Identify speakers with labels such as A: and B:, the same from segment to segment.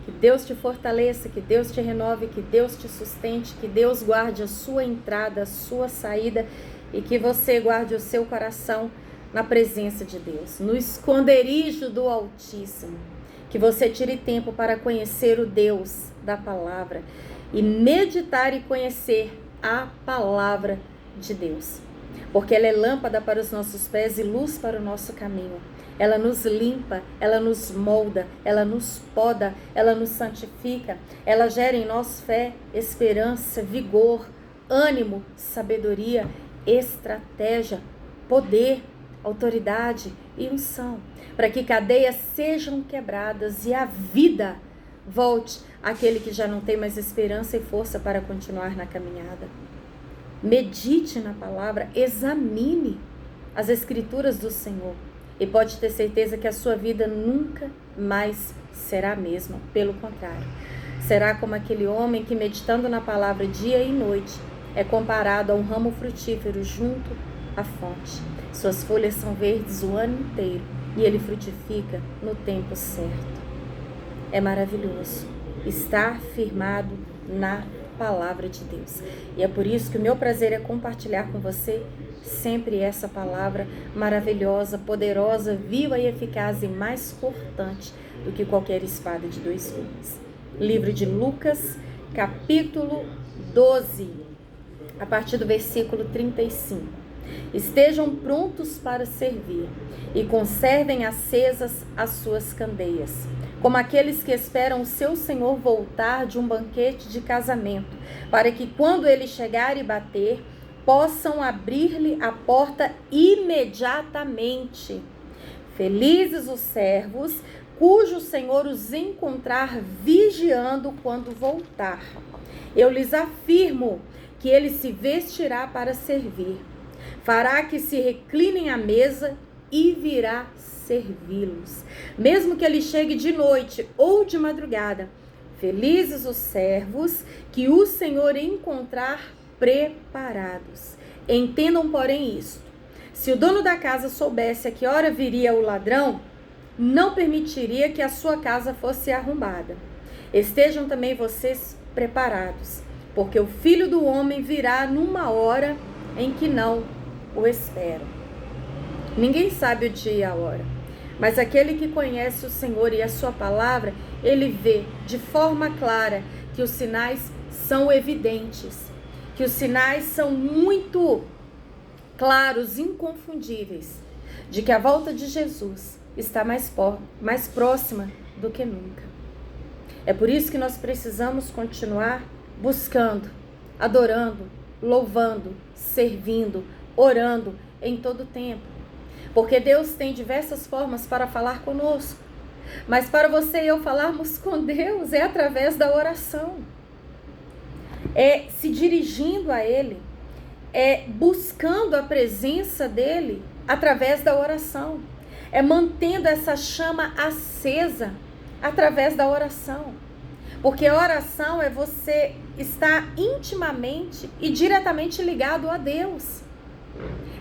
A: Que Deus te fortaleça, que Deus te renove, que Deus te sustente, que Deus guarde a sua entrada, a sua saída e que você guarde o seu coração na presença de Deus, no esconderijo do Altíssimo. Que você tire tempo para conhecer o Deus da palavra e meditar e conhecer a palavra de Deus. Porque ela é lâmpada para os nossos pés e luz para o nosso caminho. Ela nos limpa, ela nos molda, ela nos poda, ela nos santifica. Ela gera em nós fé, esperança, vigor, ânimo, sabedoria, estratégia, poder, autoridade e unção. Para que cadeias sejam quebradas e a vida volte àquele que já não tem mais esperança e força para continuar na caminhada. Medite na palavra, examine as escrituras do Senhor. E pode ter certeza que a sua vida nunca mais será a mesma. Pelo contrário, será como aquele homem que, meditando na palavra dia e noite, é comparado a um ramo frutífero junto à fonte. Suas folhas são verdes o ano inteiro e ele frutifica no tempo certo. É maravilhoso estar firmado na palavra de Deus. E é por isso que o meu prazer é compartilhar com você sempre essa palavra maravilhosa, poderosa, viva e eficaz e mais cortante do que qualquer espada de dois gumes. Livro de Lucas, capítulo 12, a partir do versículo 35. Estejam prontos para servir e conservem acesas as suas candeias, como aqueles que esperam o seu Senhor voltar de um banquete de casamento, para que quando ele chegar e bater, possam abrir-lhe a porta imediatamente. Felizes os servos, cujo Senhor os encontrar vigiando quando voltar. Eu lhes afirmo que ele se vestirá para servir, fará que se reclinem à mesa e virá servi-los, mesmo que ele chegue de noite ou de madrugada. Felizes os servos que o Senhor encontrar preparados. Entendam, porém, isto: se o dono da casa soubesse a que hora viria o ladrão, não permitiria que a sua casa fosse arrombada. Estejam também vocês preparados, porque o Filho do Homem virá numa hora em que não o esperam. Ninguém sabe o dia e a hora, mas aquele que conhece o Senhor e a sua palavra, ele vê de forma clara que os sinais são evidentes, que os sinais são muito claros, inconfundíveis, de que a volta de Jesus está mais próxima do que nunca. É por isso que nós precisamos continuar buscando, adorando, louvando, servindo, orando em todo tempo. Porque Deus tem diversas formas para falar conosco, mas para você e eu falarmos com Deus é através da oração. É se dirigindo a Ele, é buscando a presença dEle através da oração, é mantendo essa chama acesa através da oração, porque a oração é você estar intimamente e diretamente ligado a Deus,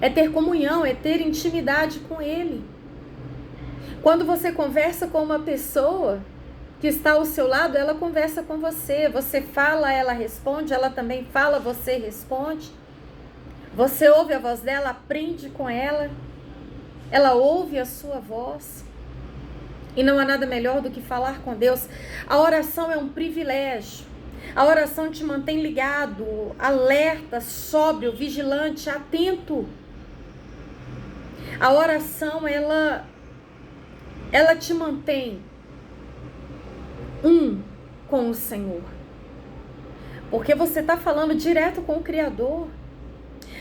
A: é ter comunhão, é ter intimidade com Ele. Quando você conversa com uma pessoa que está ao seu lado, ela conversa com você. Você fala, ela responde, ela também fala, você responde. Você ouve a voz dela, aprende com ela. Ela ouve a sua voz. E não há nada melhor do que falar com Deus. A oração é um privilégio. A oração te mantém ligado, alerta, sóbrio, vigilante, atento. A oração, ela te mantém com o Senhor, porque você está falando direto com o Criador.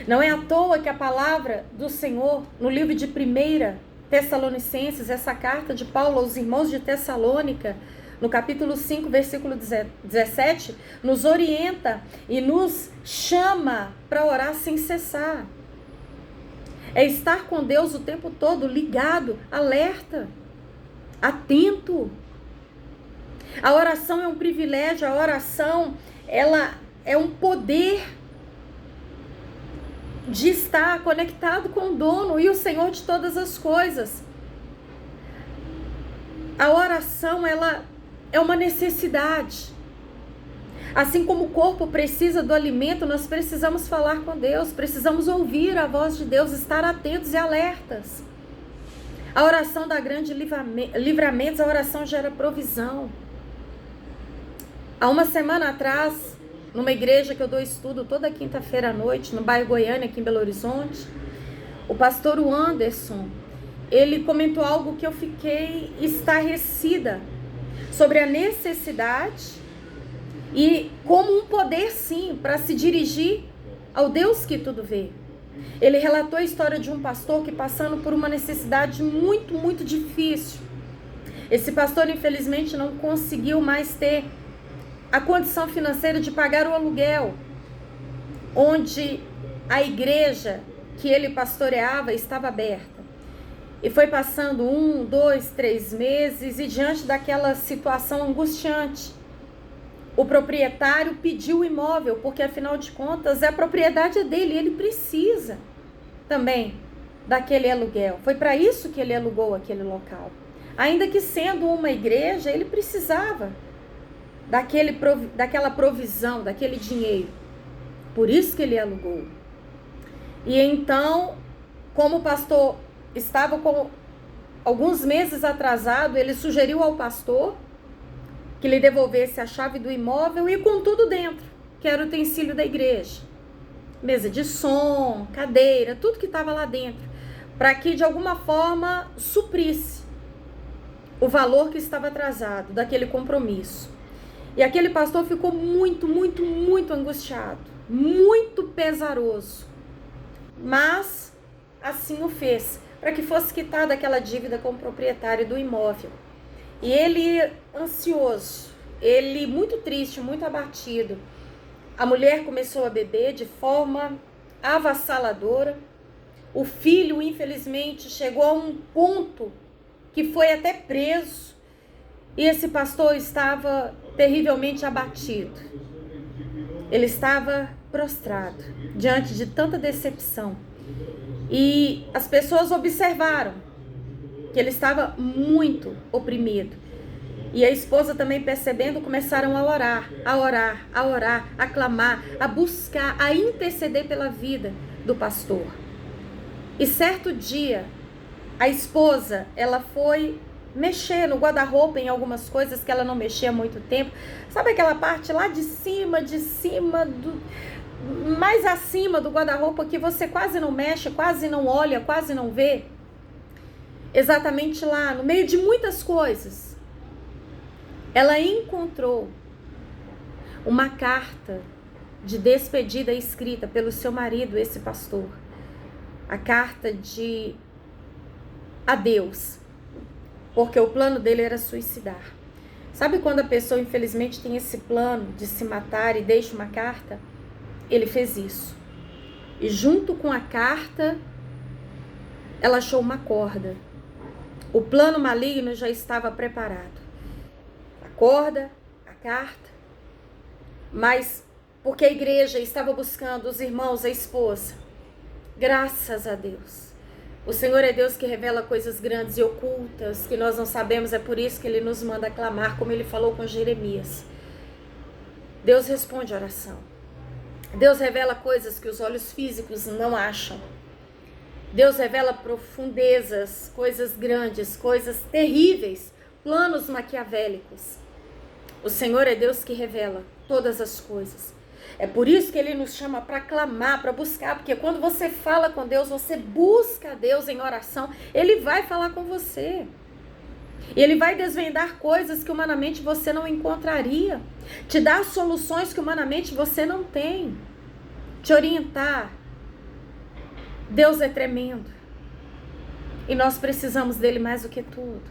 A: Não é à toa que a palavra do Senhor no livro de 1 Tessalonicenses, essa carta de Paulo aos irmãos de Tessalônica, no capítulo 5, versículo 17, nos orienta e nos chama para orar sem cessar. É estar com Deus o tempo todo, ligado, alerta, atento. A oração é um privilégio, a oração, ela é um poder de estar conectado com o dono e o Senhor de todas as coisas. A oração, ela é uma necessidade. Assim como o corpo precisa do alimento, nós precisamos falar com Deus, precisamos ouvir a voz de Deus, estar atentos e alertas. A oração dá grande livramentos, a oração gera provisão. Há uma semana atrás, numa igreja que eu dou estudo toda quinta-feira à noite, no bairro Goiânia, aqui em Belo Horizonte, o pastor Anderson, ele comentou algo que eu fiquei estarrecida, sobre a necessidade e como um poder, sim, para se dirigir ao Deus que tudo vê. Ele relatou a história de um pastor que passando por uma necessidade muito, muito difícil. Esse pastor, infelizmente, não conseguiu mais ter a condição financeira de pagar o aluguel, onde a igreja que ele pastoreava estava aberta. E foi passando 1, 2, 3 meses, e diante daquela situação angustiante, o proprietário pediu o imóvel, porque afinal de contas a propriedade é dele, ele precisa também daquele aluguel. Foi para isso que ele alugou aquele local. Ainda que sendo uma igreja, ele precisava daquela provisão, daquele dinheiro. Por isso que ele alugou. E então, como o pastor estava com alguns meses atrasado, ele sugeriu ao pastor que lhe devolvesse a chave do imóvel e com tudo dentro, que era o utensílio da igreja. Mesa de som, cadeira, tudo que estava lá dentro, para que de alguma forma suprisse o valor que estava atrasado daquele compromisso. E aquele pastor ficou muito, muito, muito angustiado, muito pesaroso. Mas assim o fez, para que fosse quitada aquela dívida com o proprietário do imóvel. E ele ansioso, ele muito triste, muito abatido. A mulher começou a beber de forma avassaladora. O filho, infelizmente, chegou a um ponto que foi até preso. E esse pastor estava terrivelmente abatido. Ele estava prostrado diante de tanta decepção. E as pessoas observaram que ele estava muito oprimido. E a esposa também percebendo, começaram a orar, a clamar, a buscar, a interceder pela vida do pastor. E certo dia, a esposa, ela foi mexer no guarda-roupa em algumas coisas que ela não mexia há muito tempo. Sabe aquela parte lá de cima, mais acima do guarda-roupa que você quase não mexe, quase não olha, quase não vê? Exatamente lá, no meio de muitas coisas, ela encontrou uma carta de despedida escrita pelo seu marido, esse pastor. A carta de adeus, porque o plano dele era suicidar. Sabe quando a pessoa infelizmente tem esse plano de se matar e deixa uma carta? Ele fez isso. E junto com a carta, ela achou uma corda. O plano maligno já estava preparado. A corda, a carta, mas porque a igreja estava buscando os irmãos, a esposa. Graças a Deus. O Senhor é Deus que revela coisas grandes e ocultas que nós não sabemos, é por isso que Ele nos manda clamar, como Ele falou com Jeremias. Deus responde a oração. Deus revela coisas que os olhos físicos não acham. Deus revela profundezas, coisas grandes, coisas terríveis, planos maquiavélicos. O Senhor é Deus que revela todas as coisas. É por isso que Ele nos chama para clamar, para buscar, porque quando você fala com Deus, você busca a Deus em oração, Ele vai falar com você. E Ele vai desvendar coisas que humanamente você não encontraria, te dar soluções que humanamente você não tem, te orientar. Deus é tremendo e nós precisamos dele mais do que tudo.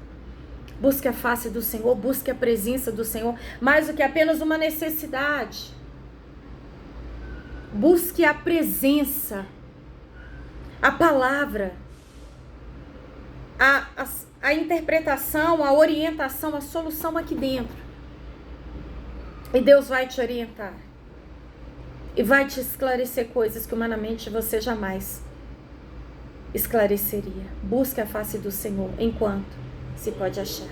A: Busque a face do Senhor, busque a presença do Senhor, mais do que apenas uma necessidade. Busque a presença, a palavra, a interpretação, a orientação, a solução aqui dentro. E Deus vai te orientar e vai te esclarecer coisas que humanamente você jamais esclareceria. Busque a face do Senhor enquanto se pode achar.